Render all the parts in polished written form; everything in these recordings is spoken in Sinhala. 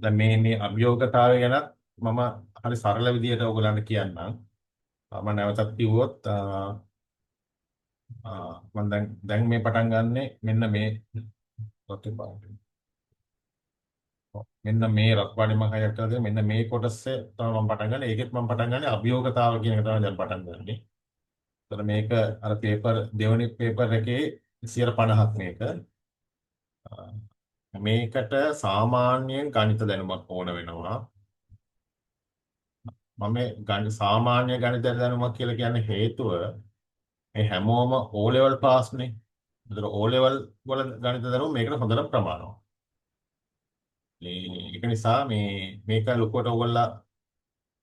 දැන් මේ අභියෝගතාවය ගැන මම හරි සරල විදියට ඔයගලන්ට කියන්නම්. මම නැවතත් කිව්වොත් මම දැන් මේ පටන් ගන්නෙ මෙන්න මේ මෙන්න මේ රත්පාඩි මම හයක් කරලා දෙන මෙන්න මේ කොටසේ තමයි මම පටන් ගන්නෙ. ඒකෙත් මම පටන් ගන්නෙ අභියෝගතාව කියන එක තමයි දැන් පටන් ගන්නෙ. ඒතර මේක අර දෙවනි පේපර් එකේ 50ක් මේක. මේකට සාමාන්‍යයෙන් ගණිත දැනුමක් ඕන වෙනවා. මම මේ සාමාන්‍ය ගණිත දැනුමක් කියලා කියන්නේ හේතුව මේ හැමෝම O level පාස්නේ. ඒතර O level වල ගණිත දැනුම මේකට හොඳට ප්‍රමාණවත්. ඒක නිසා මේක ලොකුවට ඔයගොල්ලෝ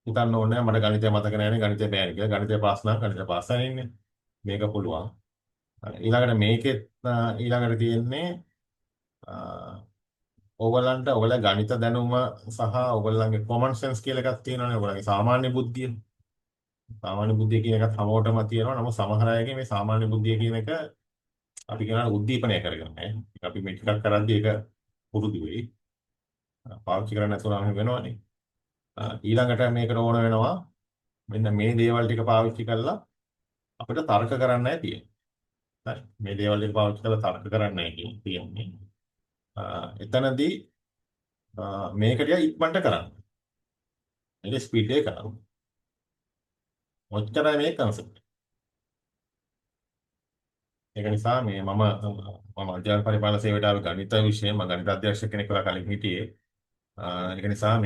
හිතන්න ඕනේ මට ගණිතය මතක නැහැ නේ ගණිතය බෑනේ කියලා. ගණිතය පාස් නම් ගණිතය පාස් නැහැ ඉන්නේ. මේක පුළුවන්. ඊළඟට මේකෙත් ඊළඟට තියෙන්නේ ඔයගොල්ලෝ ගණිත දැනුම සහ ඔයගොල්ලන්ගේ common sense කියලා එකක් තියෙනවානේ. ඔයගොල්ලන්ගේ සාමාන්‍ය බුද්ධිය. සාමාන්‍ය බුද්ධිය කියන එකත් හැමෝටම තියෙනවා. නමුත් සමහර අයගේ මේ සාමාන්‍ය බුද්ධිය කියන එක අපි කියනවා උද්දීපනය කරගෙන නැහැ. ඒක අපි මේ ටිකක් කරද්දී ඒක පුරුදු වෙයි. පාවිච්චි කරන්න නැතුව නම් වෙනවනේ. ඊළඟට මේකට ඕන වෙනවා මෙන්න මේ දේවල් ටික පාවිච්චි කරලා අපිට තර්ක කරන්නයි තියෙන්නේ. හරි. මේ දේවල් ටික පාවිච්චි කරලා තර්ක කරන්නයි තියෙන්නේ. එතනදී මේක ටික ඉක්මනට කරන්න. මේක ස්පීඩ් එක කරන්න. ඔච්චරයි මේ කන්සෙප්ට්. ඒක නිසා මම අධ්‍යාපන පරිපාලන සේවයට ආවේ ගණිත විෂය මම ගණිත අධ්‍යක්ෂක කෙනෙක් වෙලා කලින් හිටියේ. ඒක නිසා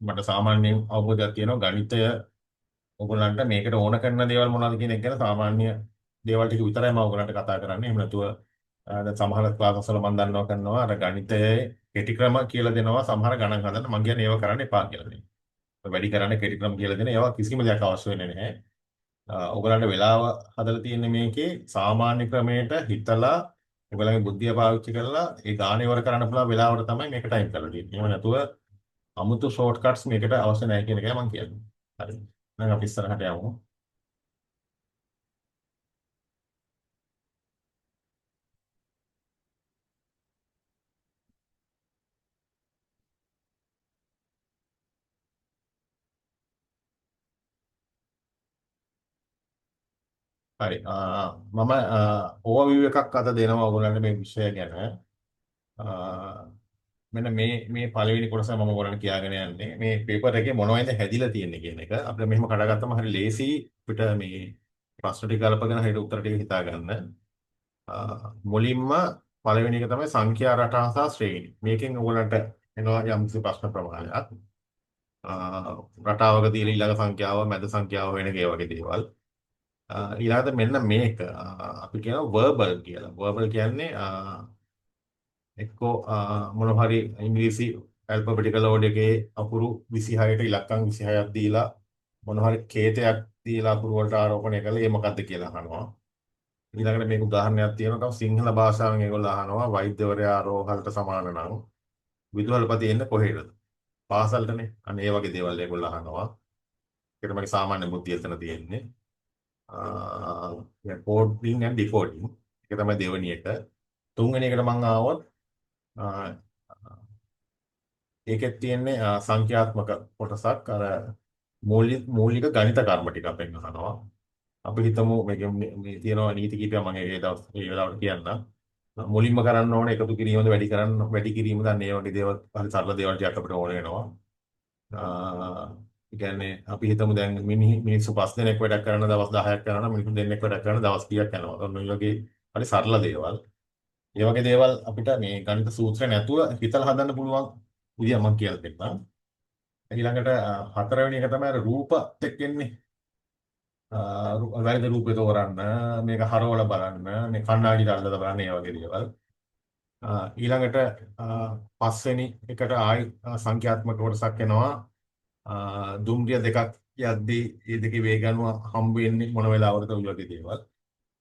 මට සාමාන්‍ය අවබෝධයක් තියෙනවා ගණිතය ඔයගොල්ලන්ට මේකට ඕන කරන දේවල් මොනවද කියන එක ගැන සාමාන්‍ය දේවල් ටික විතරයි මම ඔයගොල්ලන්ට කතා කරන්නේ. එහෙම නැතුව දැන් සමහර ක්ලාස් වල මම දන්නවා කරනවා අර ගණිතයේ කෙටි ක්‍රම කියලා දෙනවා සමහර ගණන් හදන්න මම කියන්නේ ඒව කරන්න එපා කියලා දෙනවා. වැඩි කරන්න කෙටි ක්‍රම කියලා දෙන ඒවා කිසිම දෙයක් අවශ්‍ය වෙන්නේ නැහැ. ඔයගොල්ලන්ට වෙලාව හදලා තියෙන්නේ මේකේ සාමාන්‍ය ක්‍රමයට හිතලා ඔයගොල්ලන්ගේ බුද්ධිය පාවිච්චි කරලා ඒ ගාන ඉවර කරන්න පුළුවන් වෙලාවට තමයි මේක ටයිම් කරලා තියෙන්නේ. එහෙම නැතුව අමුතු ෂෝට් කට්ස් මේකට අවශ්‍ය නැහැ කියන එකයි මම කියන්නේ. හරි. දැන් අපි ඉස්සරහට යමු. හරි. මම ඕවර්විව් එකක් අද දෙනවා ඔයගොල්ලන්ට මේ විෂය ගැන. මෙන්න මේ පළවෙනි කොටස මම ඔයගොල්ලන්ට කියාගෙන යන්නේ. මේ පේපර් එකේ මොනවයින්ද හැදිලා තියෙන්නේ කියන එක. අපිට මෙහෙම කඩගත්තම හරි ලේසි අපිට මේ ප්‍රශ්න ටික ගලපගෙන හරියට උත්තර ටික හිතා ගන්න. මුලින්ම පළවෙනි එක තමයි සංඛ්‍යා රටා සහ ශ්‍රේණි. මේකෙන් ඔයගොල්ලන්ට එනවා යම්කිසි ප්‍රශ්න ප්‍රමාණයක්. රටාවක තියෙන ඊළඟ සංඛ්‍යාව, මැද සංඛ්‍යාව වෙන ඒ වගේ දේවල්. ඊළඟට මෙන්න මේක අපි කියනවා verbal කියලා. verbal කියන්නේ එක්කෝ මොන හරි ඉංග්‍රීසි ඇල්ෆබෙටිකල් ඕඩර් එකේ අකුරු 26ට ඉලක්කම් 26ක් දීලා මොන හරි කේතයක් දීලා අකුරු වලට ආරෝපණය කළා. ඒ මොකක්ද කියලා අහනවා. ඊළඟට මේක උදාහරණයක් තියෙනවා. තව සිංහල භාෂාවෙන් ඒගොල්ලෝ අහනවා වෛද්‍යවරයා රෝහලට සමාන නම් විදුහල්පති එන්නේ කොහෙද? පාසලටනේ. අන්න ඒ වගේ දේවල් ඒගොල්ලෝ අහනවා. ඒකට මගේ සාමාන්‍ය බුද්ධිය එතන තියෙන්නේ. කෝඩින් ඇන්ඩ් ඩිකෝඩින් එක තමයි දෙවෙනි එක. තුන්වෙනි එකට මම ආවොත් ඒකෙත් තියෙන්නේ සංඛ්‍යාත්මක කොටසක් අර මූලික ගණිත කර්ම ටික අපෙන් අහනවා. අපි හිතමු මේ තියෙනවා නීති කීපයක් මම ඒ වෙලාවට කියන්නම්. මුලින්ම කරන්න ඕනේ එකතු කිරීමද වැඩි කිරීමද අන්න ඒ වගේ දේවල් හරි සරල දේවල් ටිකක් අපිට ඕන වෙනවා. ඒ කියන්නේ අපි හිතමු දැන් මිනිස්සු 5 දෙනෙක් වැඩක් කරන දවස් 10ක් කරනවා මිනිස්සු දෙන්නෙක් වැඩක් කරන දවස් කීයක් යනවා. ඔන්න ඔය වගේ හරි සරල දේවල්. ඒ වගේ දේවල් අපිට මේ ගණිත සූත්‍රය නැතුව හිතලා හදන්න පුළුවන් විදිය මම කියලා දෙන්නම්. ඊළඟට හතරවෙනි එක තමයි අර රූප එක්ක එන්නේ. වැරදි රූපේ තෝරන්න, මේක හරවලා බලන්න, මේ කණ්ණාඩියට අල්ලලා බලන්න ඒ වගේ දේවල්. ඊළඟට පස්වෙනි එකට ආයි සංඛ්‍යාත්මක කොටසක් එනවා. දුම්රිය දෙකක් යද්දී මේ දෙකේ වේග අනුව හම්බ වෙන්නේ මොන වෙලාවකද ඔය වගේ දේවල්.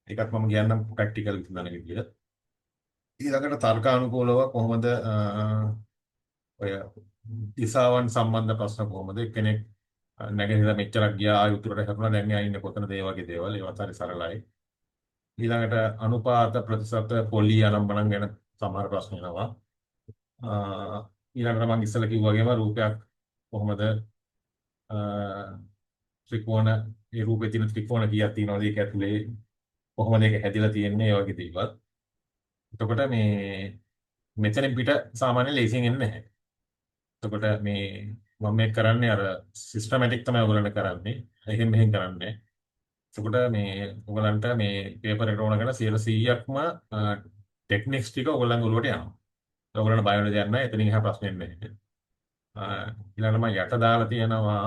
ඒකත් මම කියන්නම් ප්‍රැක්ටිකල් විසඳන විදියට. ඊළඟට තර්කානුකූලව කොහොමද ඔය දිසාවන් සම්බන්ධ ප්‍රශ්න කොහොමද කෙනෙක් නැගෙනහිර මෙච්චරක් ගියා ආයි උතුරට හැරුණා දැන් එයා ඉන්නේ කොතනද ඒ වගේ දේවල් ඒවත් හරි සරලයි. ඊළඟට අනුපාත ප්‍රතිශත පොලි අනම්මනම් ගැන සමහර ප්‍රශ්න එනවා. ඊළඟට මම ඉස්සෙල්ලා කිව්වා වගේම රූපයක් කොහොමද ත්‍රිකෝණ ඒ රූපේ තියෙන ත්‍රිකෝණ කීයක් තියෙනවද ඒක ඇතුලේ කොහොමද ඒක හැදිලා තියෙන්නේ ඒ වගේ දේවල්. එතකොට මේ මෙතනින් පිට සාමාන්‍ය ලේසියෙන් එන්නේ නැහැ. එතකොට මේ මම මේක කරන්නේ අර සිස්ටමැටික් තමයි ඔයගොල්ලන්ට කරන්නේ. එහෙන් මෙහෙන් කරන්නේ. එතකොට මේ ඔයගොල්ලන්ට මේ පේපර් එකට ඕන කරන 100%ක්ම ටෙක්නික්ස් ටික ඔයගොල්ලන්ගේ ඔළුවට යනවා. ඔයගොල්ලන්ට බය වෙන්න දෙයක් නැහැ. එතනින් එහා ප්‍රශ්නෙන්නේ නැහැ. ඊළඟට මම යට දාලා තියෙනවා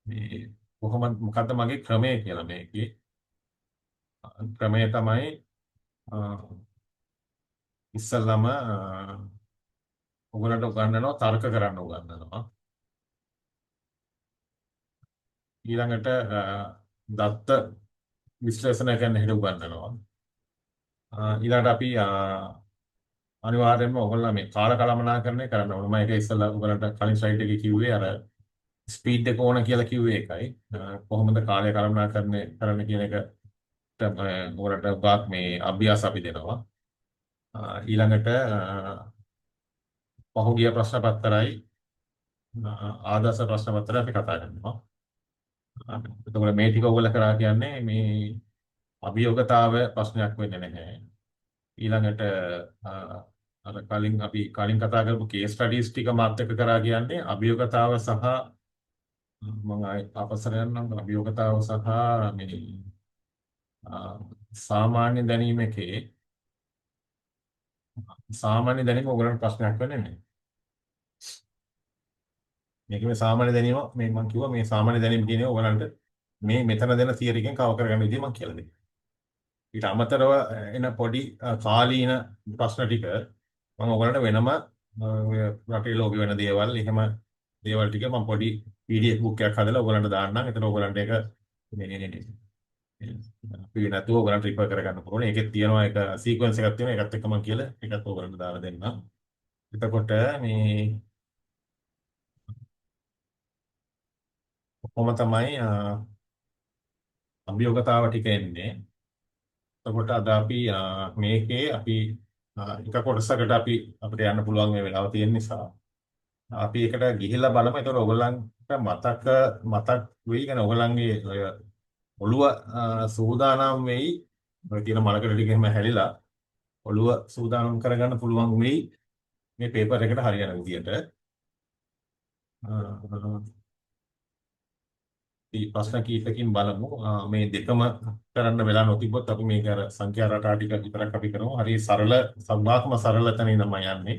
මේ කොහොමද මොකද්ද මගේ ක්‍රමය කියලා මේකේ. ක්‍රමය තමයි අ, ඉස්සල්ලාම ඔයගොල්ලන්ට උගන්වනවා තර්ක කරන්න උගන්වනවා. ඊළඟට දත්ත විශ්ලේෂණය කරන්න හැටි උගන්වනවා. ඊළඟට අපි අනිවාර්යයෙන්ම ඔයගොල්ලෝ මේ කාල කළමනාකරණය කරන්න ඕනේ. මම ඒක ඉස්සෙල්ලා ඔයගොල්ලන්ට කලින් ස්ලයිඩ් එකේ කිව්වේ අර ස්පීඩ් එක ඕන කියලා කිව්වේ ඒකයි. කොහොමද කාලය කළමනාකරණය කරන්න කියන එකට ඔයගොල්ලන්ට ගාක් මේ අභ්‍යාස අපි දෙනවා. ඊළඟට පහුගිය ප්‍රශ්න පත්‍රයි ආදර්ශ ප්‍රශ්න පත්‍රය අපි කතා කරනවා. එතකොට මේ ටික ඔයගොල්ලෝ කරා කියන්නේ මේ අභියෝගතාව ප්‍රශ්නයක් වෙන්නේ නැහැ. ඊළඟට අර කලින් අපි කලින් කතා කරපු කේස් ස්ටඩීස් ටික මාත් එක්ක කරා කියන්නේ අභියෝගතාව සහ මම අපසර යන්නම් අභියෝගතාව සහ මේ සාමාන්‍ය දැනීම එකේ සාමාන්‍ය දැනීම ඔයගොල්ලන්ට ප්‍රශ්නයක් වෙන්නේ නැහැ. මේක මේ සාමාන්‍ය දැනීම මේ මම කිව්වා මේ සාමාන්‍ය දැනීම කියන්නේ ඔයගොල්ලන්ට මේ මෙතන දෙන තියරි එකෙන් කව කරගන්න විදිහ මම කියලා දෙන්නම්. ඊට අමතරව එන පොඩි කාලීන ප්‍රශ්න ටික මම ඔයගොල්ලන්ට වෙනම ඔය රටේ ලෝකෙ වෙන දේවල් එහෙම දේවල් ටික මම පොඩි PDF බුක් එකක් හදලා ඔයගොල්ලන්ට දාන්නම්. එතන ඔයගොල්ලන්ට ඒක අපි නැතුව ඔයගොල්ලන්ට රිපර් කරගන්න පුළුවන්. ඒකෙත් තියෙනවා එක සීක්වෙන්ස් එකක් තියෙනවා. ඒකත් එක්ක මම කියලා ඒකත් ඔයගොල්ලන්ට දාලා දෙන්නම්. එතකොට මේ කොහොම තමයි අභියෝගතාව ටික එන්නේ. එතකොට අද අපි මේකේ අපි එක කොටසකට අපි අපිට යන්න පුළුවන් මේ වෙලාව තියෙන නිසා අපි ඒකට ගිහිල්ලා බලමු. ඒතකොට ඔයගොල්ලන්ට මතක් වෙයි කියන ඔයගොල්ලන්ගේ ඔය ඔළුව සූදානම් වෙයි. ඔය තියෙන මලකඩ ටික එහෙම හැලිලා ඔළුව සූදානම් කරගන්න පුළුවන් වෙයි මේ පේපර් එකට හරියන විදියට. ප්‍රශ්න කීපකින් බලමු. මේ දෙකම කරන්න වෙලා නොතිබ්බොත් අපි මේක අර සංඛ්‍යා රටා ටික විතරක් අපි කරමු. හරි සරල සම්මාක්ම සරල තැනින් තමයි යන්නේ.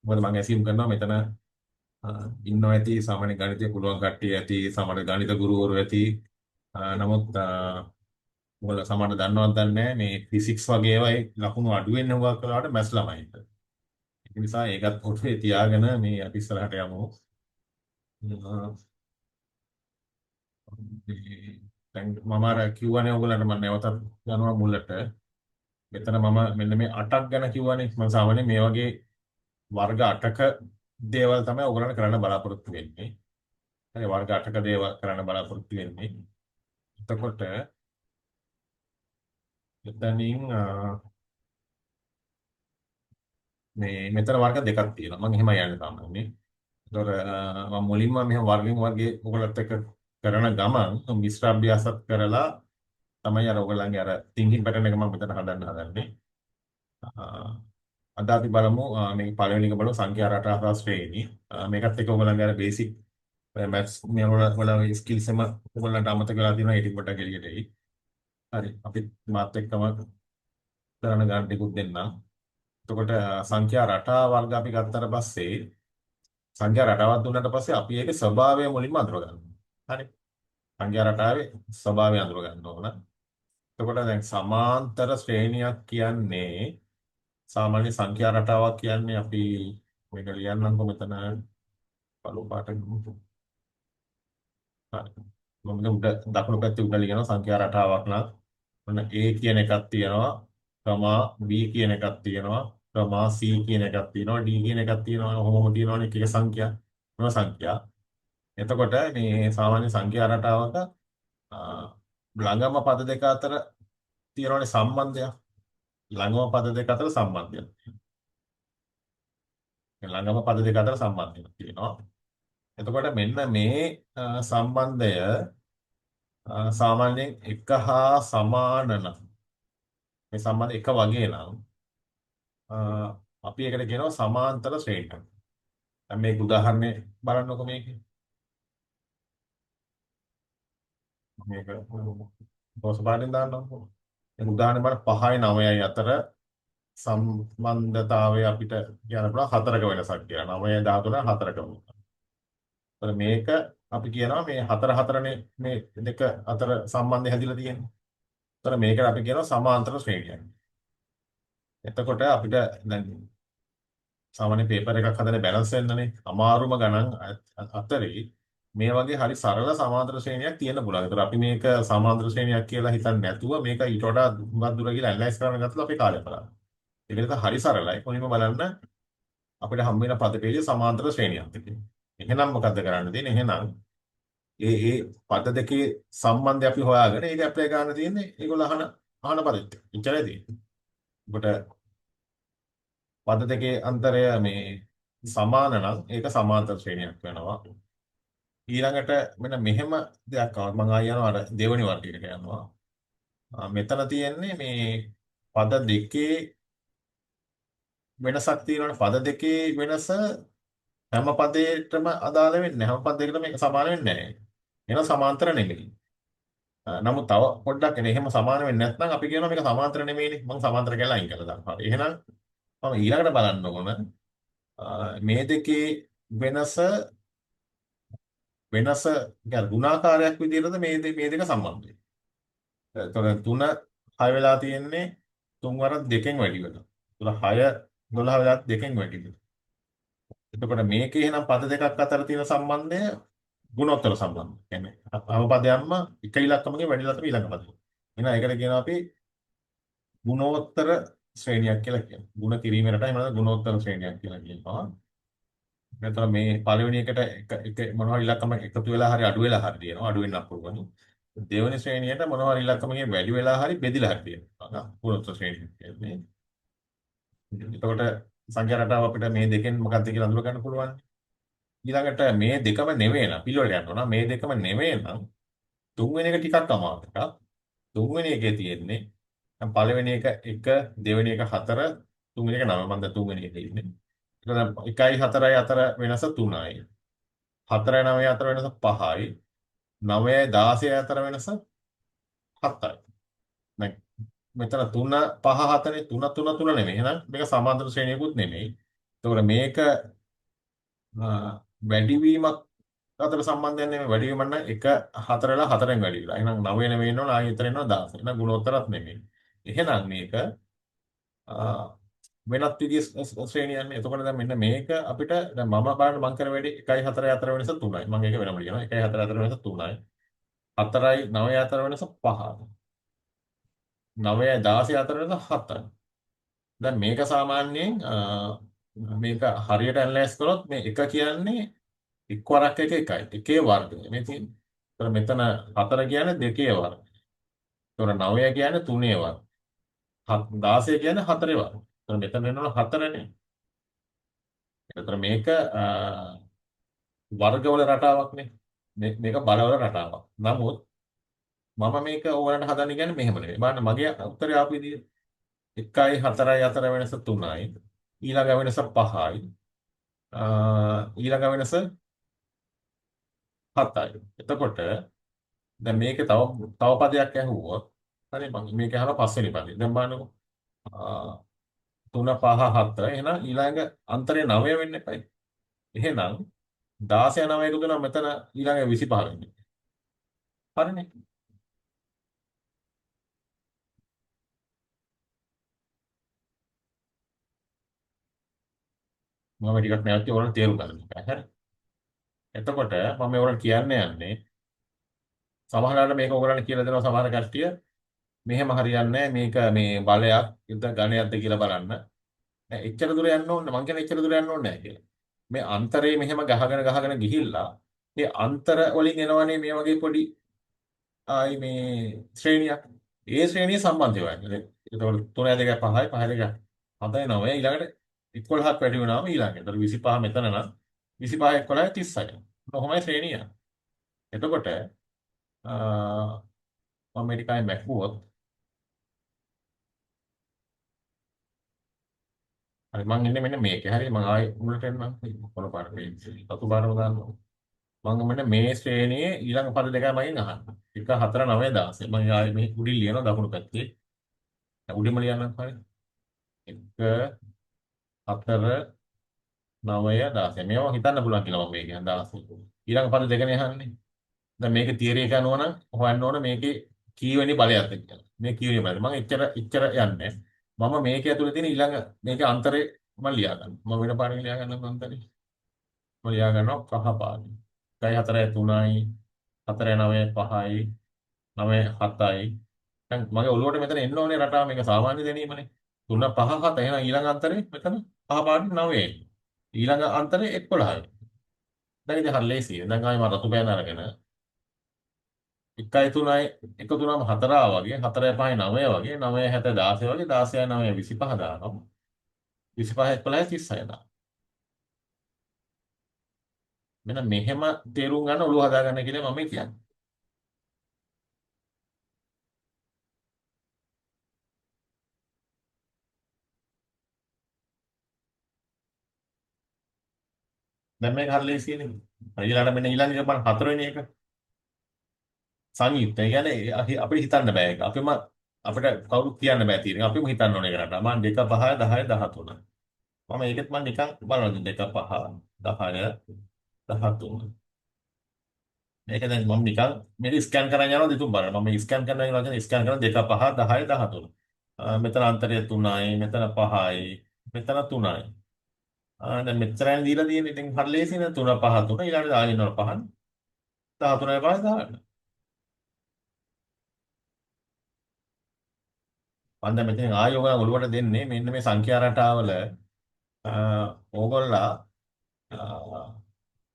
මොකද මම ඇසියුම් කරනවා මෙතන ඉන්නවා ඇති සාමාන්‍ය ගණිතය පුළුවන් කට්ටිය ඇති සාමාන්‍ය ගණිත ගුරුවරු ඇති. නමුත් ඔයාලා සමහර දන්නවද දන්නේ නැහැ මේ ෆිසික්ස් වගේ ඒවායි ලකුණු අඩු වෙන හුඟක් වෙලාවට මැස් ළමයින්ට. ඒ නිසා ඒකත් ඔතේ තියාගෙන මේ අපි ඉස්සරහට යමු. දැන් මම අර කිව්වනේ ඔයගලන්ට මම නැවතත් යනවා මුලට. මෙතන මම මෙන්න මේ 8ක් ගැන කිව්වනේ. මම සාමාන්‍යයෙන් මේ වගේ වර්ග 8ක දේවල් තමයි ඔයගලන්ට කරන්න බලාපොරොත්තු වෙන්නේ. හරි වර්ග 8ක දේවල් කරන්න බලාපොරොත්තු වෙන්නේ. එතකොට එතනින් මේ මෙතන වර්ග දෙකක් තියෙනවා. මම එහෙම යන්නේ සාමාන්‍යයෙන්. ඒතොර මම මුලින්ම මෙහෙම වර්ගෙන් වර්ගේ ඔයගලත් එක්ක කරන ගමන් මිශ්‍ර අභ්‍යාසත් කරලා තමයි අර ඔයගලන්ගේ අර thinking pattern එක මම මෙතන හදන්නේ. අද අපි බලමු මේ පළවෙනි එක බලමු සංඛ්‍යා රටා හා ශ්‍රේණි. මේකත් එක්ක ඔයගලන්ගේ අර basic maths මේ වල skills එම ඔයගලන්ට අමතක වෙලා තියෙනවා ඒ ටික පොඩ්ඩක් එළියට එයි. හරි අපි මාත් එක්කම කරන ගන්න ටිකුත් දෙන්නම්. එතකොට සංඛ්‍යා රටා වර්ග අපි ගත්තට පස්සේ සංඛ්‍යා රටාවක් දුන්නාට පස්සේ අපි ඒකේ ස්වභාවය මුලින්ම අඳුර ගන්නවා. හරි. සංඛ්‍යා රටාවේ ස්වභාවය අඳුර ගන්න ඕන. එතකොට දැන් සමාන්තර ශ්‍රේණියක් කියන්නේ සාමාන්‍ය සංඛ්‍යා රටාවක් කියන්නේ අපි මේක ලියන්නම්කො මෙතන බලු පාට ගමු. හරි. මම උඩ දකුණු පැත්තේ උඩ ලියනවා සංඛ්‍යා රටාවක් නම් ඔන්න A කියන එකක් තියෙනවා, කමා B කියන එකක් තියෙනවා, කමා C කියන එකක් තියෙනවා, D කියන එකක් තියෙනවා. ඔහොමම තියෙනවනේ එක එක සංඛ්‍යා. මොන සංඛ්‍යා? එතකොට මේ සාමාන්‍ය සංඛ්‍යා රටාවක ළඟම පද දෙක අතර තියෙනවනේ සම්බන්ධයක්. ළඟම පද දෙක අතර සම්බන්ධයක්. ළඟම පද දෙක අතර සම්බන්ධයක් තියෙනවා. එතකොට මෙන්න මේ සම්බන්ධය සාමාන්‍යයෙන් එක හා සමාන නම් මේ සම්බන්ධ එක වගේ නම් අ, අපි ඒකට කියනවා සමාන්තර ශ්‍රේණියක්. දැන් මේක උදාහරණේ බලන්නකො මේකේ. මේක පොස් පාඩෙන් දාන්නකො. ඒක උදාහරණයක් බලන්න 5යි 9යි අතර සම්බන්ධතාවය අපිට කියන්න පුළුවන් හතරක වෙනසක් කියලා. 9 13 හතරක වෙනසක්. ඒතර මේක අපි කියනවා මේ හතර හතරනේ මේ දෙක අතර සම්බන්ධය හැදිලා තියෙන්නේ. ඒතර මේකට අපි කියනවා සමාන්තර ශ්‍රේණියක්. එතකොට අපිට දැන් සාමාන්‍ය පේපර් එකක් හදන්න බැලන්ස් වෙන්නනේ අමාරුම ගණන් අතරේ මේ වගේ හරි සරල සමාන්තර ශ්‍රේණියක් තියෙන්න පුළුවන්. ඒතර අපි මේක සමාන්තර ශ්‍රේණියක් කියලා හිතන්නේ නැතුව මේක ඊට වඩා හුඟක් දුර ගිහලා ඇනලයිස් කරන්න ගත්තොත් අපේ කාලය බලන්න. ඒක නිසා හරි සරලයි. කොහොමද බලන්න අපිට හම්බ වෙන පද පෙළේ සමාන්තර ශ්‍රේණියක් තියෙනවා. එහෙනම් මොකද්ද කරන්න තියෙන්නේ? එහෙනම් ඒ පද දෙකේ සම්බන්ධය අපි හොයාගෙන ඒක ඇප්ලයි කරන්න තියෙන්නේ ඒගොල්ලෝ අහන පදෙත්. එච්චරයි තියෙන්නේ. ඔබට පද දෙකේ අන්තරය මේ සමාන නම් ඒක සමාන්තර ශ්‍රේණියක් වෙනවා. ඊළඟට මෙන්න මෙහෙම දෙයක් ආවත් මම ආය යනවා අර දෙවෙනි වර්ගයට යනවා. මෙතන තියෙන්නේ මේ පද දෙකේ වෙනසක් තියෙනවනේ. පද දෙකේ වෙනස හැම පදයකටම අදාළ වෙන්නේ නැහැ. හැම පදයකටම මේක සමාන වෙන්නේ නැහැ. එහෙනම් සමාන්තර නෙමෙයි. නමුත් තව පොඩ්ඩක් එනේ එහෙම සමාන වෙන්නේ නැත්නම් අපි කියනවා මේක සමාන්තර නෙමෙයිනේ. මම සමාන්තර කියලා අයින් කරලා දානවා. හරි. එහෙනම් මම ඊළඟට බලන්න ඕන මේ දෙකේ වෙනස يعني ගුණාකාරයක් විදිහටද මේ දෙක සම්බන්ධ වෙන්නේ. එතකොට 3 6 වෙලා තියෙන්නේ 3 වරක් දෙකෙන් වැඩි වෙනවා. 3 6 12 වෙලා දෙකෙන් වැඩි වෙනවා. එතකොට මේකේ එහෙනම් පද දෙකක් අතර තියෙන සම්බන්ධය ගුණෝත්තර සම්බන්ධය. කියන්නේ හැම පදයක්ම එක ඉලක්කමකින් වැඩි ඉලක්කම ඊළඟ පදේ. එහෙනම් ඒකට කියනවා අපි ගුණෝත්තර ශ්‍රේණියක් කියලා කියනවා. ගුණ කිරීමකට එහෙම නැත්නම් ගුණෝත්තර ශ්‍රේණියක් කියලා කියනවා. නැත්නම් මේ පළවෙනි එකට එක මොනවා හරි ඉලක්කම එකතු වෙලා හරි අඩු වෙලා හරි තියෙනවා. අඩු වෙන්නත් පුළුවන්. දෙවෙනි ශ්‍රේණියට මොනවා හරි ඉලක්කමකින් වැඩි වෙලා හරි බෙදිලා හරි තියෙනවා. ගුණෝත්තර ශ්‍රේණියක් කියන්නේ. එතකොට සංඛ්‍යා රටාව අපිට මේ දෙකෙන් මොකක්ද කියලා අඳුර ගන්න පුළුවන්. ඊළඟට මේ දෙකම නෙවෙයි නම් පිළිවෙලට යන්න ඕන. මේ දෙකම නෙවෙයි නම් තුන්වෙනි එක ටිකක් අමාරු එකක්. තුන්වෙනි එකේ තියෙන්නේ දැන් පළවෙනි එක 1 දෙවෙනි එක 4 තුන්වෙනි එක 9 මම දැන් තුන්වෙනි එකේ ඉන්නේ. ඒක 1යි 4යි අතර වෙනස 3යි. 4යි 9යි අතර වෙනස 5යි. 9යි 16යි අතර වෙනස 7යි. දැන් මෙතන 3 5 7නේ 3 3 3 නෙමෙයි. එහෙනම් මේක සමාන්තර ශ්‍රේණියකුත් නෙමෙයි. එතකොට මේක වැඩිවීමක් අතර සම්බන්ධයක් නෙමෙයි. වැඩිවීම නම් 1 4 වෙලා 4ෙන් වැඩි වෙලා. එහෙනම් 9 නෙමෙයි ඉන්නවනේ ආයෙ එතන එනවා 16. එහෙනම් ගුණෝත්තරත් නෙමෙයි. එහෙනම් මේක වෙනත් විදිහේ ශ්‍රේණියන්නේ. එතකොට දැන් මෙන්න මේක අපිට දැන් මම බලන්න මං කර වැඩි 1යි 4යි අතර වෙනස 3යි. මම ඒක වෙනම ලියනවා. 1යි 4යි අතර වෙනස 3යි. 4යි 9යි අතර වෙනස 5යි. 9යි 16යි අතර වෙනස 7යි. දැන් මේක සාමාන්‍යයෙන් මේක හරියට ඇනලයිස් කරොත් මේ 1 කියන්නේ එක් වරක් එක එකයි. එකේ වර්ගය. මේ තියෙන්නේ. ඒතර මෙතන 4 කියන්නේ දෙකේ වර්ගය. ඒතර 9 කියන්නේ 3ේ වර්ගය. 16 කියන්නේ 4ේ වර්ගය. ඒතර මෙතන වෙනවා 4නේ. ඒතර මේක වර්ගවල රටාවක්නේ. මේක බලවල රටාවක්. නමුත් මම මේක ඕගලන්ට හදන්න කියන්නේ මෙහෙම නෙවෙයි. බලන්න මගේ උත්තරය ආපු විදිය 1යි 4යි අතර වෙනස 3යි. ඊළඟ වෙනස 5යි. ඊළඟ වෙනස 7යි. එතකොට දැන් මේකේ තව පදයක් ඇහුවොත් හරි මම මේක අහලා පස්වෙනි පදේ. දැන් බලන්නකො. 3 5 7 එහෙනම් ඊළඟ අන්තරය 9 වෙන්න එපයි. එහෙනම් 16 9 එකතු වෙනවා මෙතන ඊළඟ 25 වෙන්නේ. හරිනේ. මම ටිකක් නැවත ඔයාලට තේරුම් ගන්න ඕනේ. හරි. එතකොට මම ඔයාලට කියන්න යන්නේ සමහරවිට මේක ඔයගලන්ට කියලා දෙනවා සමහර කට්ටිය මෙහෙම හරියන්නේ නැහැ මේක මේ බලයක් යුද්ධ ගණයක්ද කියලා බලන්න. එච්චර දුර යන්න ඕනේ මං කියන්නේ එච්චර දුර යන්න ඕනේ නැහැ කියලා. මේ අන්තරේ මෙහෙම ගහගෙන ගිහිල්ලා මේ අන්තර වලින් එනවනේ මේ වගේ පොඩි ආයි මේ ශ්‍රේණියක්. ඒ ශ්‍රේණිය සම්බන්ධය හොයන්න. එතකොට 3 2 5යි 5 2 7යි 9යි ඊළඟට 11ක් වැඩි වුණාම ඊළඟ. ඒතර 25 මෙතන නම් 25 11 36. කොහොමයි ශ්‍රේණිය. එතකොට මම මේක කයි මැක්කුවොත් හරි මං ඉන්නේ මෙන්න මේකේ. හරි මං ආයෙ මුලට එන්නම්. කොන පාට මේ සතු බාරව දාන්න. මම මෙන්න මේ ශ්‍රේණියේ ඊළඟ පද දෙකයි මගෙන් අහන්නේ. 1 4 9 16. මම ආයේ මේ උඩින් ලියනවා දකුණු පැත්තේ. උඩින්ම ලියන්නම් හරි. 1 4 9 16. මේවා හිතන්න පුළුවන් කියලා මම මේ කියන්නේ 16. ඊළඟ පද දෙකනේ අහන්නේ. දැන් මේකේ තියරි එක අනුව නම් හොයන්න ඕන මේකේ කීවෙනි බලයක්ද කියලා. මේ කීවෙනි බලය. මම එච්චර යන්නේ. මම මේක ඇතුලේ තියෙන ඊළඟ මේකේ අන්තරේ මම ලියා ගන්නවා. මම වෙන පාරකින් ලියා ගන්නම් අන්තරේ. මම ලියා ගන්නවා කහ පාටින්. 1 4 3යි 4 9 5යි 9 7යි. දැන් මගේ ඔළුවට මෙතන එන්න ඕනේ රටාව මේක සාමාන්‍ය දැනීමනේ. 3 5 7 එහෙනම් ඊළඟ අන්තරේ මෙතන කහ පාටින් 9යි. ඊළඟ අන්තරේ 11යි. දැන් ඉතින් හරි ලේසියි. දැන් ආයෙ මම රතු පෑන අරගෙන 1යි 3යි 1 3ම 4 වගේ 4යි 5යි 9 වගේ 9යි 7 16 වගේ 16යි 9යි 25 දානවා. 25 11යි 36 දානවා. මෙන්න මෙහෙම තේරුම් ගන්න ඔළුව හදාගන්න කියලා මම කියන්නේ. දැන් මේක හරි ලේසියනේ. ඊළඟට මෙන්න ඊළඟ එක බලන්න හතරවෙනි එක සංයුක්ත. ඒ කියන්නේ අපිට හිතන්න බෑ ඒක. අපිට කවුරුත් කියන්න බෑ තියෙන. අපිම හිතන්න ඕනේ කරලා. මම 2 5 10 13. මම ඒකත් මම නිකන් බලනවා 2 5 10 13. මේක දැන් මම නිකන් මේක ස්කෑන් කරන් යනවා දෙතුන් බලන්න. මම ස්කෑන් කරනවා කියන්නේ ස්කෑන් කරන 2 5 10 13. මෙතන අන්තරය 3යි, මෙතන 5යි, මෙතන 3යි. දැන් මෙච්චරයි දීලා තියෙන්නේ. ඉතින් හරි ලේසි නේ 3 5 3 ඊළඟට දාගෙන යනවා 5. 13යි 5 18. මම දැන් මෙතන ආයෙ ඔයගොල්ලෝ ඔළුවට දෙන්නේ මෙන්න මේ සංඛ්‍යා රටාවල ඕගොල්ලා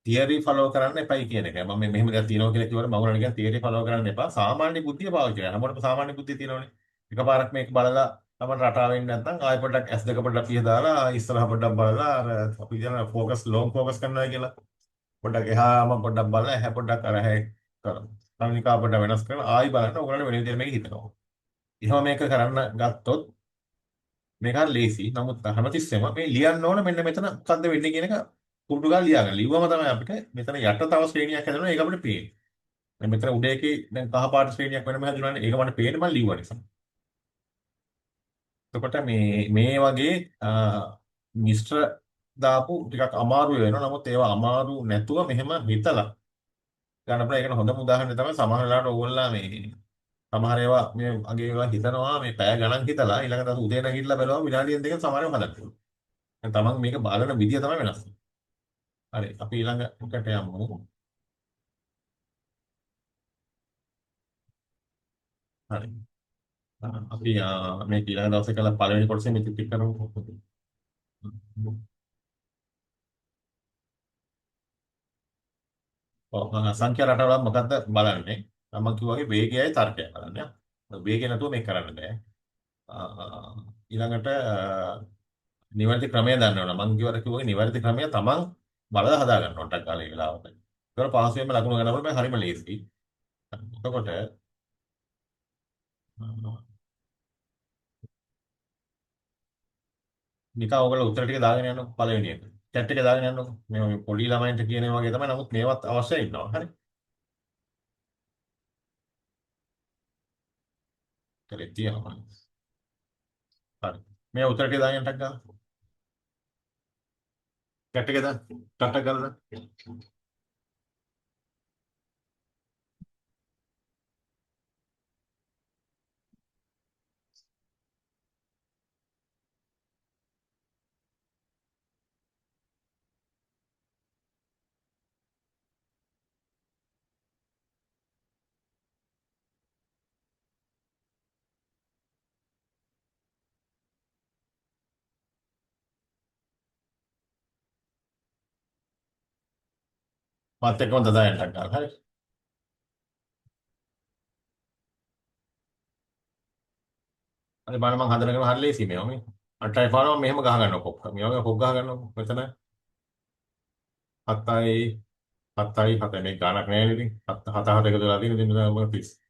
තියරි ෆලෝ කරන්න එපයි කියන එකයි. මම මෙහෙම දෙයක් තියෙනවා කියලා කිව්වට මම ඔයාලට කියන තියරි ෆලෝ කරන්න එපා. සාමාන්‍ය බුද්ධිය පාවිච්චි කරන්න. හැමෝටම සාමාන්‍ය බුද්ධිය තියෙනවනේ. එකපාරක් මේක බලලා අපිට රටාවෙන් නැත්නම් ආයෙ පොඩ්ඩක් S2 පොඩ්ඩක් පිය දාලා ඉස්සරහ පොඩ්ඩක් බලලා අර අපි කියන ફોකස් ලොං ફોකස් කරනවා කියලා. පොඩ්ඩක් එහාම පොඩ්ඩක් බලලා එහා පොඩ්ඩක් අර හැ කරනවා. කමිනිකා පොඩ්ඩක් වෙනස් කරලා ආයෙ බලන්න ඔයගොල්ලෝ වෙන විදිහට මේක හිතනවා. එහෙම මේක කරන්න ගත්තොත් මේක හරි ලේසි. නමුත් හැමතිස්සෙම මේ ලියන්න ඕන මෙන්න මෙතන මොකද්ද වෙන්නේ කියන එක කුරුටු ගාලා ලියාගන්න. ලිව්වම තමයි අපිට මෙතන යට තව ශ්‍රේණියක් හැදෙනවා. ඒක අපිට පේන්නේ. දැන් මෙතන උඩ එකේ දැන් කහ පාට ශ්‍රේණියක් වෙනම හැදුණානේ. ඒක මට පේන්නේ මම ලිව්ව නිසා. එතකොට මේ වගේ මිශ්‍ර දාපු ටිකක් අමාරු වෙනවා. නමුත් ඒවා අමාරු නැතුව මෙහෙම හිතලා ගන්න පුළුවන්. ඒකට හොඳම උදාහරණය තමයි සමහර වෙලාවට ඕගොල්ලෝ මේ සමහර ඒවා මේ අගේ ඒවා හිතනවා මේ පැය ගණන් හිතලා ඊළඟ දවස් උදේ නැගිටලා බලනවා විනාඩියෙන් දෙකකින් සමහරව හදන්න පුළුවන්. දැන් තමන් මේක බලන විදිය තමයි වෙනස්. හරි අපි ඊළඟ එකට යමු. හරි. අපි මේ ඊළඟ දවසේ කළ පළවෙනි කොටසේ මේ ටික කරමු. ඔව් සංඛ්‍යා රටාවල මොකද්ද බලන්නේ? මම කිව්වාගේ වේගයයි තර්කයයි බලන්න. වේගය නැතුව මේක කරන්න බෑ. ඊළඟට නිවැරදි ක්‍රමය දන්න ඕන. මම කිව්වාගේ නිවැරදි ක්‍රමය තමන් බලලා හදා ගන්න ඕන ටක් ගාලා ඒ වෙලාවට. ඒක පහසුවෙන්ම ලකුණු ගන්නකොට මම හරිම ලේසියි. එතකොට නිකන් ඔයගොල්ලෝ උත්තර ටික දාගෙන යන්නකො පළවෙනි එක. chat එක දාගෙන යන්නකො. මේ පොඩි ළමයින්ට කියන ඒ වගේ තමයි. නමුත් මේවත් අවශ්‍යයි ඉන්නවා. හරි. කරේ තියනවා. හරි. මේ උත්තර ටික දාගෙන ටක් ගාලා. chat එක දාන්න. ටක් ගාලා දාන්න. මාත් එක්කම දාන්න ටක් ගාලා. හරි. හරි බලන්න මම හදනකම හරි ලේසියි මේවා මේ. 8යි පානවා මෙහෙම ගහ ගන්නවා කොක්ක. මේ වගේ කොක් ගහ ගන්නවා. මෙතන 7යි 7යි 7යි මේ ගානක් නෑ නේද ඉතින්. 7 7 එකතු වෙලා තියෙන ඉතින් මෙතන 30.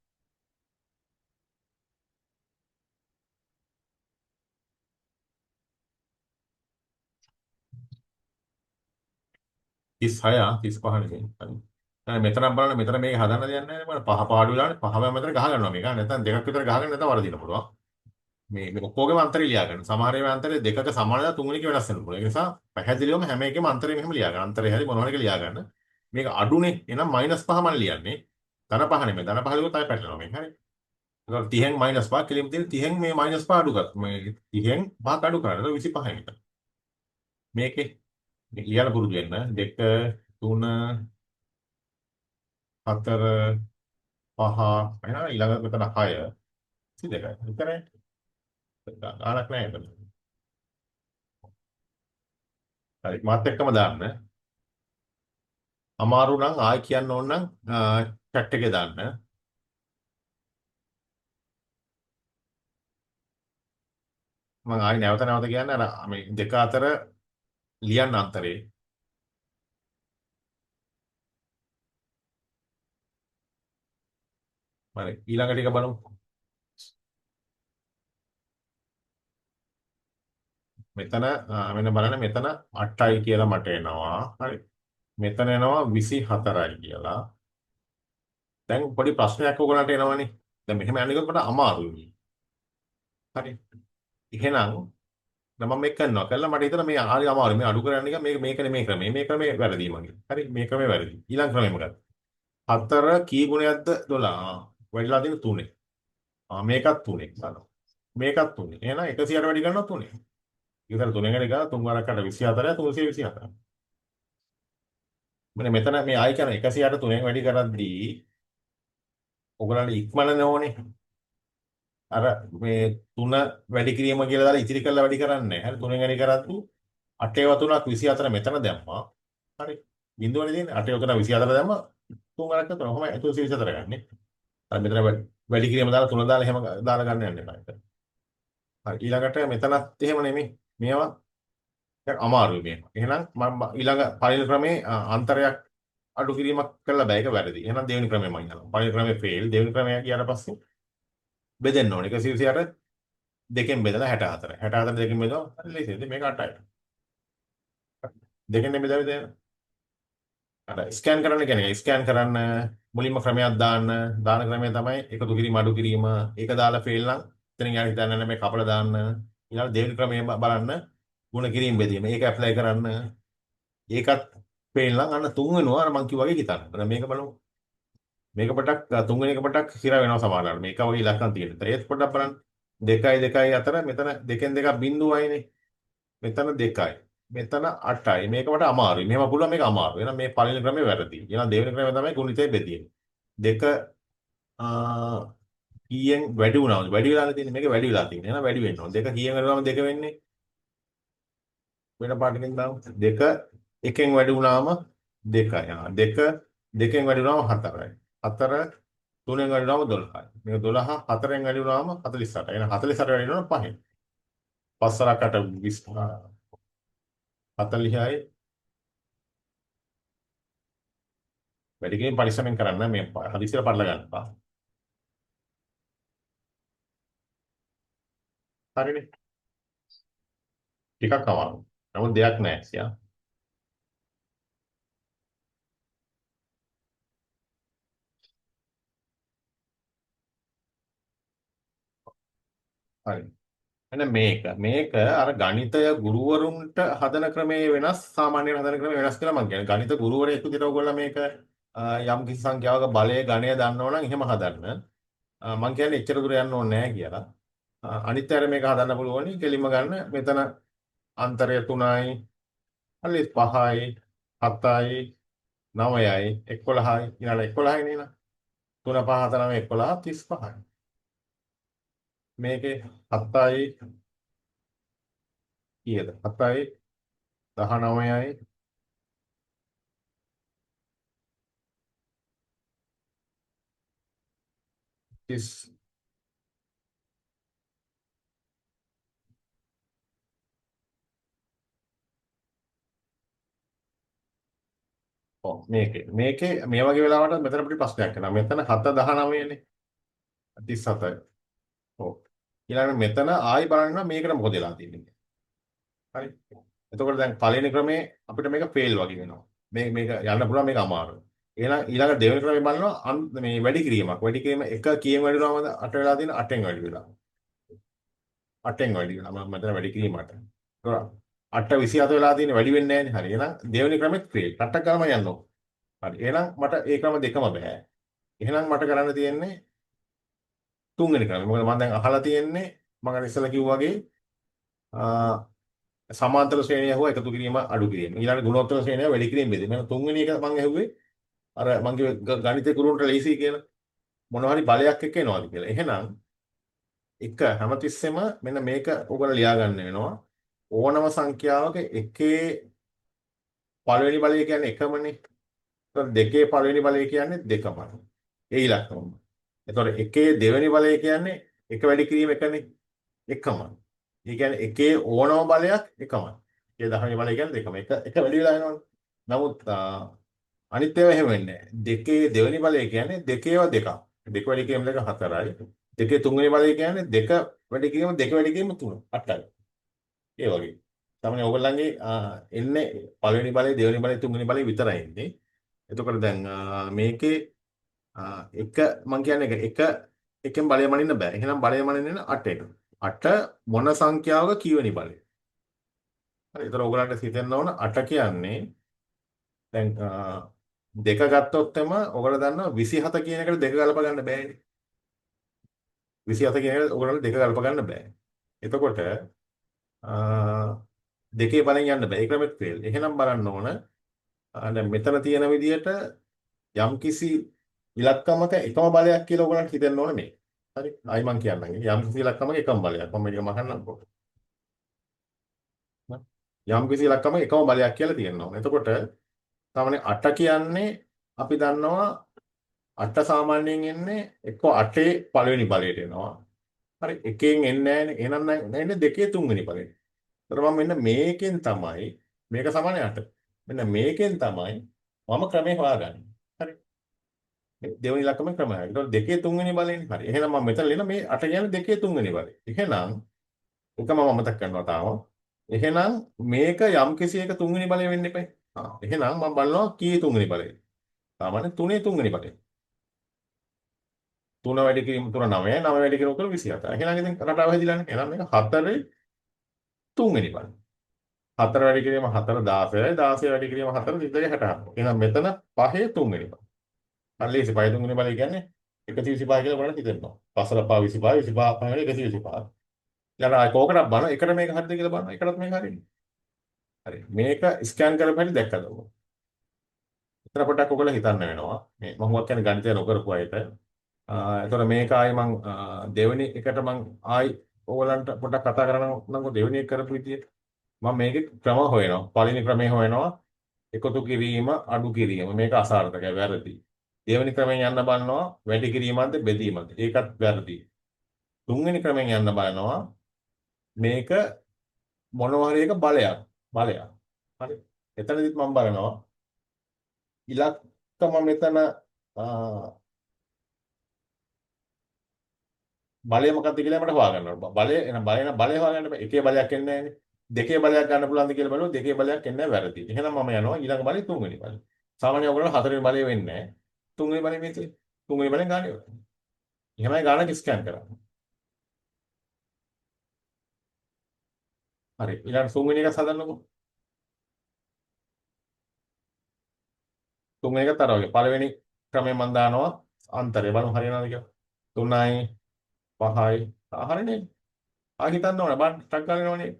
36 35 නෙමෙයි. දැන් මෙතන බලන්න මෙතන මේක හදන්න දෙයක් නැහැ නේ. පහ පාඩු වෙලානේ පහම මෙතන ගහ ගන්නවා මේක. නැත්නම් දෙකක් විතර ගහගෙන නැත්නම් වරදින්න පුළුවන්. මේ ඔක්කොගේම අන්තරය ලියා ගන්න. සමහර ඒවා අන්තරය දෙකක සමානද තුන්වෙනි එක වෙනස් වෙන්න පුළුවන්. ඒ නිසා පැහැදිලිවම හැම එකෙම අන්තරය මෙහෙම ලියා ගන්න. අන්තරය හරි මොනවා හරි ලියා ගන්න. මේක අඩුනේ. එහෙනම් -5 මම ලියන්නේ. ධන පහ නෙමෙයි. ධන පහ ලියුවොත් ආයෙ පැටලෙනවා මේක. හරි. ඒක 30න් -5 කෙලින්ම තියෙන 30න් මේ -5 අඩු කර. මේ 30න් 5ක් අඩු කරලා 25න් විතර. මේකේ මේ ලියලා පුරුදු වෙන්න. 2 3 4 5 එහෙනම් ඊළඟ මෙතන 6 22යි. විතරයි. ගානක් නැහැ එතන. හරි. මාත් එක්කම දාන්න. අමාරු නම් ආයි කියන්න ඕන නම් chat එකේ දාන්න. මම ආයි නැවත නැවත කියන්නේ අර මේ දෙක අතර ලියන්න අතරේ. හරි. ඊළඟ ටික බලමු. මෙතන මෙන්න බලන්න මෙතන 8යි කියලා මට එනවා. හරි. මෙතන එනවා 24යි කියලා. දැන් පොඩි ප්‍රශ්නයක් ඔයගොල්ලන්ට එනවනේ. දැන් මෙහෙම යන්නේ මට අමාරුයි. හරි. එහෙනම් දැන් මම මේක කරනවා. කළා මට හිතෙනවා මේ හරි අමාරුයි. මේ අඩු කරන්න එක මේක නෙමේ ක්‍රමය. මේ ක්‍රමය වැරදි මගේ. හරි. මේ ක්‍රමය වැරදි. ඊළඟ ක්‍රමෙම ගන්න. 4 කී ගුණයක්ද 12. වැඩිලා තියෙන 3. මේකත් 3 බලන්න. මේකත් 3. එහෙනම් 100ට වැඩි කරනවා 3. ඉතින් 3 ගැන ගා 3 වරකට 24 324. මෙතන මේ ආයි කරන 100ට 3න් වැඩි කරද්දී ඔයගොල්ලන්ට ඉක්මනනේ ඕනේ. අර මේ 3 වැඩි කිරීම කියලා දාලා ඉතිරි කරලා වැඩි කරන්නේ නැහැ. හරි 3න් වැඩි කරද්දී 8 ඒවා 3ක් 24 මෙතන දැම්මා. හරි. බිඳුවනේ තියෙන්නේ 8 ඒවා 3 24 දැම්මා. 3 වරක් කරනවා. කොහොමයි 124 ගන්නෙ. අර මෙතන වැඩි කිරීම දාලා 3 දාලා එහෙම දාලා ගන්න යන්න එපා. හරි ඊළඟට මෙතනත් එහෙම නෙමෙයි. මේවා ටිකක් අමාරුයි මේවා. එහෙනම් මම ඊළඟ පළවෙනි ක්‍රමේ අන්තරයක් අඩු කිරීමක් කළා බෑ ඒක වැරදි. එහෙනම් දෙවෙනි ක්‍රමෙම යනවා. පළවෙනි ක්‍රමේ ෆේල්. දෙවෙනි ක්‍රමය ගියාට පස්සේ බෙදෙන්න ඕනේ. 128 දෙකෙන් බෙදලා 64. 64 දෙකෙන් බෙදුවා හරි ලේසියි. මේක 8යි. දෙකෙන් බෙදාවිද අර ස්කෑන් කරන්න කියන්නේ ස්කෑන් කරන්න මුලින්ම ක්‍රමයක් දාන්න දාන ක්‍රමය තමයි එකතු කිරීම අඩු කිරීම ඒක දාලා ෆේල් නම් එතනින් යන හිතන්න නැහැ මේ කපලා දාන්න ඊළඟ දෙවෙනි ක්‍රමය බලන්න ಗುಣ කිරීම බෙදීම ඒක ඇප්ලයි කරන්න ඒකත් ෆේල් නම් අන්න තුන් වෙනවා අර මං කිව්වා වගේ හිතන්න දැන් මේක බලමු මේක පොඩක් තුන්වෙනි එක පොඩක් හිර වෙනවා සමහරවල් මේක වගේ ඉලක්කම් තියෙනවා ඒත් පොඩ්ඩක් බලන්න 2යි 2යි අතර මෙතන දෙකෙන් දෙකක් බිඳුවයිනේ මෙතන 2යි. මෙතන 8යි. මේක මට අමාරුයි. මෙහෙම පුළුවන් මේක අමාරුයි. එහෙනම් මේ පළවෙනි ක්‍රමය වැරදි. එහෙනම් දෙවෙනි ක්‍රමය තමයි ගුණිතය බෙදීම. දෙක කීයෙන් වැඩි වුණාද? වැඩි වෙලානේ තියෙන්නේ. මේක වැඩි වෙලා තියෙන්නේ. එහෙනම් වැඩි වෙන්න ඕන. දෙක කීයෙන් වැඩි වුණාම දෙක වෙන්නේ. වෙන පාටකින් දාමු. දෙක එකෙන් වැඩි වුණාම දෙකයි. දෙක දෙකෙන් වැඩි වුණාම හතරයි. හතර තුනෙන් වැඩි වුණාම 12යි. මේක 12 හතරෙන් වැඩි වුණාම 48යි. එහෙනම් 48 වැඩි වෙනවා 5ෙන්. 5 සරකට 20 40යි වැඩි කිරීම පරිස්සමෙන් කරන්න මේ හදිසියට පටල ගන්න එපා. හරිනේ. ටිකක් අමාරු. නමුත් දෙයක් නැහැ සියා. හරි. එන්න මේක අර ගණිතය ගුරුවරුන්ට හදන ක්‍රමයේ වෙනස් සාමාන්‍යයෙන් හදන ක්‍රමයේ වෙනස් කියලා මම කියන්නේ. ගණිත ගුරුවරයෙක් විදිහට ඔයගොල්ලෝ මේක යම් කිසි සංඛ්‍යාවක බලය ගණය දන්නව නම් එහෙම හදන්න. මම කියන්නේ එච්චර දුර යන්න ඕනේ නැහැ කියලා. අනිත් අය මේක හදන්න පුළුවනි. කෙලින්ම ගන්න. මෙතන අන්තරය 3යි, 5යි, 7යි, 9යි, 11යි, ඊළඟ 11යි නේද? 3 5 7 9 11 35යි. මේකේ 7යි කීයද? 7යි 19යි 30 ඔව් මේකේ මේ වගේ වෙලාවට මෙතන අපිට ප්‍රශ්නයක් එනවා. මෙතන 7 19නේ 37යි. ඔව්. ඊළඟට මෙතන ආයි බලන්න මේකට මොකද වෙලා තියෙන්නේ. හරි. එතකොට දැන් පළවෙනි ක්‍රමේ අපිට මේක ෆේල් වගේ වෙනවා. මේක යන්න පුළුවන් මේක අමාරුයි. එහෙනම් ඊළඟ දෙවෙනි ක්‍රමේ බලනවා මේ වැඩි කිරීමක්. වැඩි කිරීම එක කීයෙන් වැඩි වුණාමද 8 වෙලා තියෙන 8ෙන් වැඩි වෙලා. 8ෙන් වැඩි වෙනවා. මම මෙතන වැඩි කිරීම 8. ඒතකොට 8 27 වෙලා තියෙන වැඩි වෙන්නේ නැහැ නේ. හරි. එහෙනම් දෙවෙනි ක්‍රමෙත් ෆේල්. රට්ටක් ගාම යන්න ඕන. හරි. එහෙනම් මට ඒ ක්‍රම දෙකම බෑ. එහෙනම් මට කරන්න තියෙන්නේ තුන්වෙනි ක්‍රමය. මොකද මම දැන් අහලා තියෙන්නේ මම අර ඉස්සෙල්ලා කිව්වා වගේ සමාන්තර ශ්‍රේණිය හෝ එකතු කිරීම අඩු කිරීම. ඊළඟ ගුණෝත්තර ශ්‍රේණිය වැඩි කිරීම බෙදීම. මම තුන්වෙනි එක මම ඇහුවේ අර මම කිව්වේ ගණිතේ කුරුන්ට ලේසි කියලා. මොනවා හරි බලයක් එක්ක එනවාද කියලා. එහෙනම් එක හැමතිස්සෙම මෙන්න මේක ඔයගොල්ලෝ ලියා ගන්න වෙනවා. ඕනම සංඛ්‍යාවක එකේ පළවෙනි බලය කියන්නේ එකමනේ. එතකොට දෙකේ පළවෙනි බලය කියන්නේ දෙකමයි. ඒ ඉලක්කම. එතකොට එකේ දෙවෙනි බලය කියන්නේ එක වැඩි කිරීම එකනේ. එකමයි. ඒ කියන්නේ එකේ ඕනම බලයක් එකමයි. එකේ දහවෙනි බලය කියන්නේ දෙකම. එක වැඩි වෙලා යනවනේ. නමුත් අනිත් ඒවා එහෙම වෙන්නේ නැහැ. දෙකේ දෙවෙනි බලය කියන්නේ දෙකේව දෙකක්. දෙක වැඩි කිරීම දෙක හතරයි. දෙකේ තුන්වෙනි බලය කියන්නේ දෙක වැඩි කිරීම දෙක වැඩි කිරීම තුන. අටයි. ඒ වගේ. තමයි ඕගොල්ලන්ගේ එන්නේ පළවෙනි බලය දෙවෙනි බලය තුන්වෙනි බලය විතරයි එන්නේ. එතකොට දැන් මේකේ එක මම කියන්නේ එක එකෙන් බලය මනින්න බෑ. එහෙනම් බලය මනින්න 8 එක. 8 මොන සංඛ්‍යාවක කීවෙනි බලය? හරි. ඒතර ඔයගලන්ට හිතෙන්න ඕන 8 කියන්නේ දැන් දෙක ගත්තොත් එම ඔයගොල්ලෝ දන්නවා 27 කියන එකට දෙක ගලප ගන්න බෑනේ. 27 කියන එකට ඔයගොල්ලන්ට දෙක ගලප ගන්න බෑ. එතකොට දෙකේ බලෙන් යන්න බෑ. ඒ ක්‍රමෙත් ෆේල්. එහෙනම් බලන්න ඕන දැන් මෙතන තියෙන විදිහට යම්කිසි ඉලක්කමක එකම බලයක් කියලා ඔයගොල්ලන්ට හිතෙන්න ඕන මේ. හරි. ආයි මම කියන්නම්. යම්කිසි ඉලක්කමක එකම බලයක්. මම මේක මහන්නම්කෝ. යම්කිසි ඉලක්කමක එකම බලයක් කියලා තියෙනවා. එතකොට තමයි 8 කියන්නේ අපි දන්නවා 8 සාමාන්‍යයෙන් එන්නේ එක්ක 8 පළවෙනි බලයට එනවා. හරි එකෙන් එන්නේ නැහැනේ. එහෙනම් එන්නේ දෙකේ තුන්වෙනි බලයට. ඒතර මම මෙන්න මේකෙන් තමයි මේක සමාන 8. මෙන්න මේකෙන් තමයි මම ක්‍රමේ හොයාගන්නේ. හරි. දෙවෙනි ඉලක්කමේ ක්‍රමය. ඒතකොට දෙකේ තුන්වෙනි බලයනේ. හරි. එහෙනම් මම මෙතන ලියන මේ 8 කියන්නේ දෙකේ තුන්වෙනි බලය. එහෙනම් එක මම අමතක කරනවා තාම. එහෙනම් මේක යම් කිසි එක තුන්වෙනි බලය වෙන්න එපා. එහෙනම් මම බලනවා කී තුන්වෙනි බලය. සාමාන්‍ය 3 තුන්වෙනි බලය. 3 වැඩි කිරීම 3 9යි 9 වැඩි කිරීම 27. එහෙනම් ඉතින් රටාව හැදිලානේ. එහෙනම් මේක 4 තුන්වෙනි බලය. 4 වැඩි කිරීම 4 16යි 16 වැඩි කිරීම 4 32 64. එහෙනම් මෙතන 5 තුන්වෙනි බලය. හරි ලේසි 5 තුන්වෙනි බලය කියන්නේ 125 කියලා බලන්න හිතෙනවා. 5 ල 5 25 25 5 වෙනි 125. ඊළඟ ආයෙ කෝකටක් බලන එකට මේක හරිද කියලා බලන්න. එකටත් මේක හරිනේ. හරි. මේක ස්කෑන් කරපු හැටි දැක්කද ඔබ? එතන පොඩ්ඩක් ඔයගොල්ලෝ හිතන්න වෙනවා. මේ මම හුඟක් කියන්නේ ගණිතය නොකරපු අයට. එතකොට මේක ආයි මං දෙවෙනි එකට මං ආයි ඕගලන්ට පොඩ්ඩක් කතා කරනම්කො දෙවෙනි එක කරපු විදියට මම මේකේ ක්‍රම හොයනවා. පළවෙනි ක්‍රමය හොයනවා එකතු කිරීම අඩු කිරීම. මේක අසාර්ථකයි වැරදි. දෙවෙනි ක්‍රමයෙන් යන්න බලනවා වැඩි කිරීමක්ද බෙදීමක්ද. ඒකත් වැරදි. තුන්වෙනි ක්‍රමයෙන් යන්න බලනවා මේක මොනවා හරි එක බලයක්. බලයක්. හරි. එතනදිත් මම බලනවා ඉලක්කම මෙතන බලය මොකක්ද කියලා මට හොයාගන්න ඕන. බලය එන බලය හොයාගන්න බෑ. එකේ බලයක් එන්නේ නැහැනේ. දෙකේ බලයක් ගන්න පුළුවන්ද කියලා බලුවොත් දෙකේ බලයක් එන්නේ නැහැ වැරදි. එහෙනම් මම යනවා ඊළඟ බලය තුන්වෙනි බලය. සාමාන්‍යයෙන් ඔයගොල්ලෝ හතරවෙනි බලය වෙන්නේ නැහැ. තුන්වෙනි බලය මේ තියෙන්නේ. තුන්වෙනි බලෙන් ගන්න ඉවරයි. එහෙමයි ගානක් ස්කෑන් කරන්නේ. හරි. ඊළඟ තුන්වෙනි එක හදන්නකො. තුන්වෙනි එකත් අර වගේ. පළවෙනි ක්‍රමයෙන් මම දානවා අන්තරය බලමු හරියනවද කියලා. 3යි 5යි හරිනේ. ආ හිතන්න ඕනේ. බන් ටක් ගන්න ඕනේ.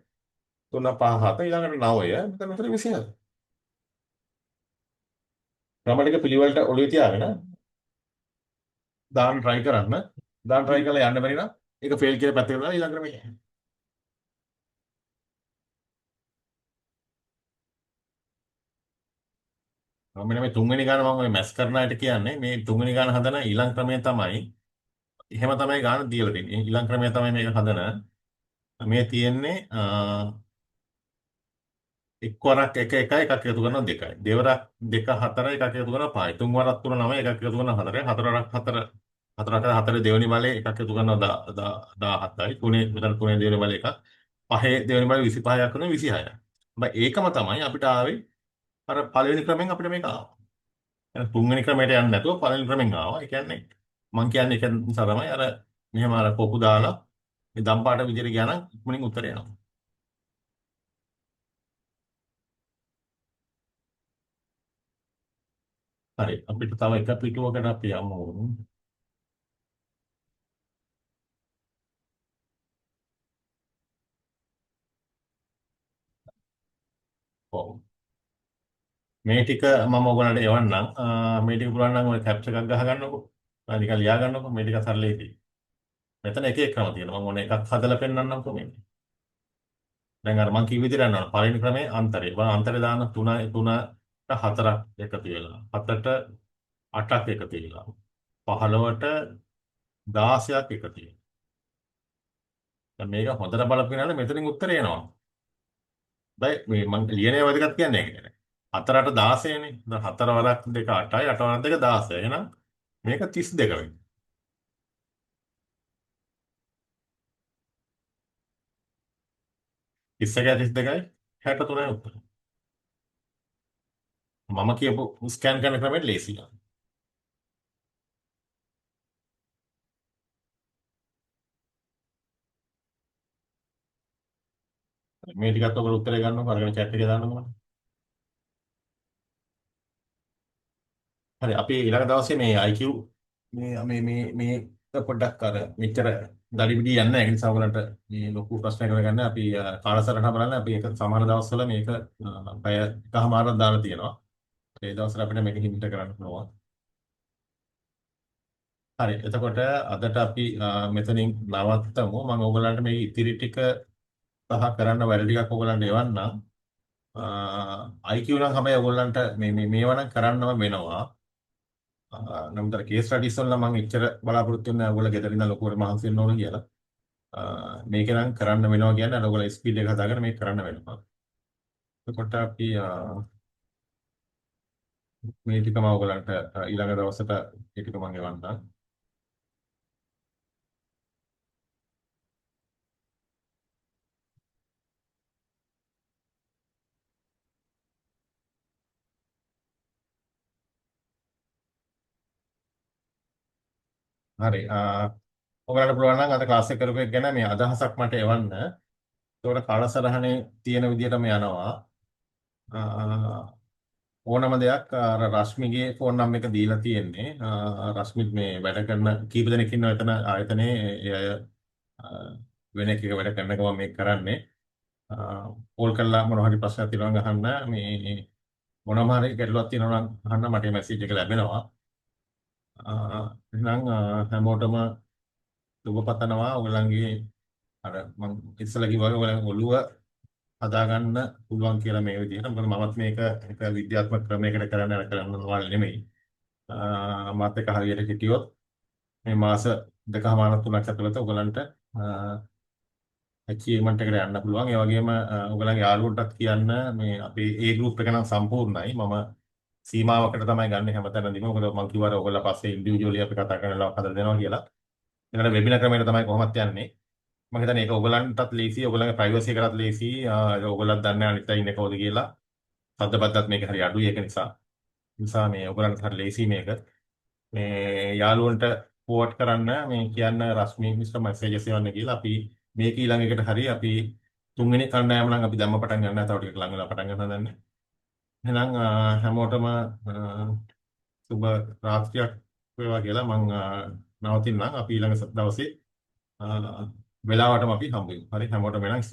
3 5 7 ඊළඟට 9 මෙතන විතර 27. ක්‍රම ටික පිළිවෙලට ඔළුවේ තියාගෙන දාන්න try කරන්න. දාන්න try කරලා යන්න බැරි නම් ඒක fail කියලා පැත්තකට දාලා ඊළඟ ක්‍රමය. මම මෙන්න මේ තුන්වෙනි ගාන මම ඔය මැස් කරන අයට කියන්නේ මේ තුන්වෙනි ගාන හදන ඊළඟ ක්‍රමය තමයි එහෙම තමයි ගාන දීලා දෙන්නේ. ඊළඟ ක්‍රමය තමයි මේක හදන මේ තියෙන්නේ එක් වරක් එක එකයි එකක් එකතු කරනවා දෙකයි. දෙවරක් දෙක හතරයි එකක් එකතු කරනවා පහයි. තුන් වරක් තුන නවයි එකක් එකතු කරනවා හතරයි. හතරක් හතරේ දෙවෙනි බලේ එකක් එකතු කරනවා 17යි. තුනේ මෙතන තුනේ දෙවෙනි බලේ එකක්. පහේ දෙවෙනි බලේ 25ක් කරනවා 26යි. හැබැයි ඒකම තමයි අපිට ආවේ අර පළවෙනි ක්‍රමෙන් අපිට මේක ආවා. එහෙනම් තුන්වෙනි ක්‍රමයට යන්නේ නැතුව පළවෙනි ක්‍රමෙන් ආවා. ඒ කියන්නේ මම කියන්නේ ඒක නිසා තමයි අර මෙහෙම අර කොකු දාලා මේ දම්පාට විදිහට ගියා නම් ඉක්මනින් උත්තරේ එනවා. හරි අපිට තව එක පිටුවකට අපි යමු. ඔව්. මේ ටික මම ඔයගලන්ට එවන්නම්. මේ ටික පුළුවන් නම් ඔය කැප්චර් එකක් ගහ ගන්නකො. නිකන් ලියා ගන්නකො. මේ ටික සරලයි. මෙතන එක එක ක්‍රම තියෙනවා. මම ඕන එකක් හදලා පෙන්නන්නම්කො මේ. දැන් අර මං කිව්ව විදිහට යනවා. පළවෙනි ක්‍රමේ අන්තරේ. බලන්න අන්තරේ දාන 3ට 4ක් එකතු වෙලා. 7ට 8ක් එකතු වෙලා. 15ට 16ක් එකතු වෙලා. දැන් මේක හොඳට බලපිනාල මෙතනින් උත්තරේ එනවා. බයි මේ මං ලියනේ වැදගත් කියන්නේ ඒක නේ. 4ට 16නේ. දැන් 4 වරක් 2 8යි 8 වරක් 2 16. එහෙනම් මේක 32 වෙනවා. 31යි 32යි 63යි උත්තරේ. මම කියපු ස්කෑන් කරන ක්‍රමෙත් ලේසියි. මේ ටිකත් ඔබට උත්තරේ ගන්නකො අරගෙන chat එකේ දාන්නකො. හරි අපි ඊළඟ දවසේ මේ IQ මේ පොඩ්ඩක් අර මෙච්චර දඩිවිඩි යන්නේ නැහැ. ඒ නිසා ඔයගලන්ට මේ ලොකු ප්‍රශ්නයක් කරගන්න අපි කාලසටහන බලන්න අපි ඒක සමහර දවස්වල මේක පැය එකමාරක් දාලා තියෙනවා. ඒ දවස්වල අපිට මේක හිමිට කරන්න පුළුවන්. හරි එතකොට අදට අපි මෙතනින් නවත්තමු. මම ඔයගලන්ට මේ ඉතිරි ටික සහ කරන්න වැඩ ටිකක් ඔයගලන්ට එවන්නම්. IQ නම් හැබැයි ඔයගලන්ට මේවා නම් කරන්නම වෙනවා. නමුත් අර කේස් ස්ටඩිස් වල නම් මම එච්චර බලාපොරොත්තු වෙන්නේ නැහැ ඔයගොල්ලෝ ගෙදර ඉඳලා ලොකුවට මහන්සි වෙන්න ඕන කියලා. මේක නම් කරන්න වෙනවා කියන්නේ අර ඔයගොල්ලෝ ස්පීඩ් එක හදාගෙන මේක කරන්න වෙනවා. එතකොට අපි මේ ටිකම ඔයගොල්ලන්ට ඊළඟ දවසට ඒ ටික මම එවන්නම්. හරි. ඔයගොල්ලන්ට පුළුවන් නම් අද ක්ලාස් එක කරපු එක ගැන මේ අදහසක් මට එවන්න. ඒකට කාලසටහනේ තියෙන විදිහටම යනවා. ඕනම දෙයක් අර රශ්මිගේ ෆෝන් නම් එක දීලා තියෙන්නේ. රශ්මිත් මේ වැඩ කරන කීප දෙනෙක් ඉන්නවා එතන ආයතනයේ ඒ අය වෙන එකක වැඩ කරන එක මම මේක කරන්නේ. කෝල් කරලා මොනවා හරි ප්‍රශ්නයක් තියෙනවා නම් අහන්න මේ මොනම හරි ගැටලුවක් තියෙනවා නම් අහන්න මට මැසේජ් එක ලැබෙනවා. එහෙනම් හැමෝටම සුබ පතනවා ඔයගලන්ගේ අර මම ඉස්සලා කිව්වා වගේ ඔයගලගේ ඔළුව හදාගන්න පුළුවන් කියලා මේ විදිහට. මොකද මමත් මේක එක විද්‍යාත්මක ක්‍රමයකට කරන්න ඕන නෙමෙයි. මාත් එක හරියට හිටියොත් මේ මාස දෙකමාරක් තුනක් ඇතුළත ඔයගලන්ට achievement එකට යන්න පුළුවන්. ඒ වගේම ඔයගලගේ යාළුවන්ටත් කියන්න මේ අපේ A group එක නම් සම්පූර්ණයි. මම සීමාවකට තමයි ගන්න හැමතැනදීම. මොකද මම කිව්වා ඔයගොල්ලෝ පස්සේ ඉන්ඩිවිජුවලි අපි කතා කරලා හදලා දෙනවා කියලා. ඒකට වෙබිනාර් ක්‍රමයට තමයි කොහොමද යන්නේ. මම හිතන්නේ ඒක ඔයගලන්ටත් ලේසි, ඔයගලගේ ප්‍රයිවසි එකටත් ලේසි. ඔයගොල්ලන්ත් දන්නේ අනිත් අය ඉන්නේ කවුද කියලා. සද්දපද්දත් මේක හරි අඩුයි ඒක නිසා මේ ඔයගලන්ට හරි ලේසි මේක. මේ යාළුවන්ට ෆෝවර්ඩ් කරන්න මේ කියන්න රශ්මි මිස්ටර් මැසේජස් එවන්න කියලා අපි මේක ඊළඟ එකට හරි අපි තුන්වෙනි කණ්ඩායම නම් අපි දැම්ම පටන් ගන්නවා. තව ටිකක් ළඟ වෙලා පටන් ගන්න හදන්නේ. එහෙනම් හැමෝටම සුබ රාත්‍රියක් වේවා කියලා මම නවතින්නම්. අපි ඊළඟ දවසේ වෙලාවටම අපි හම්බ වෙමු. හරි හැමෝටම වෙනස්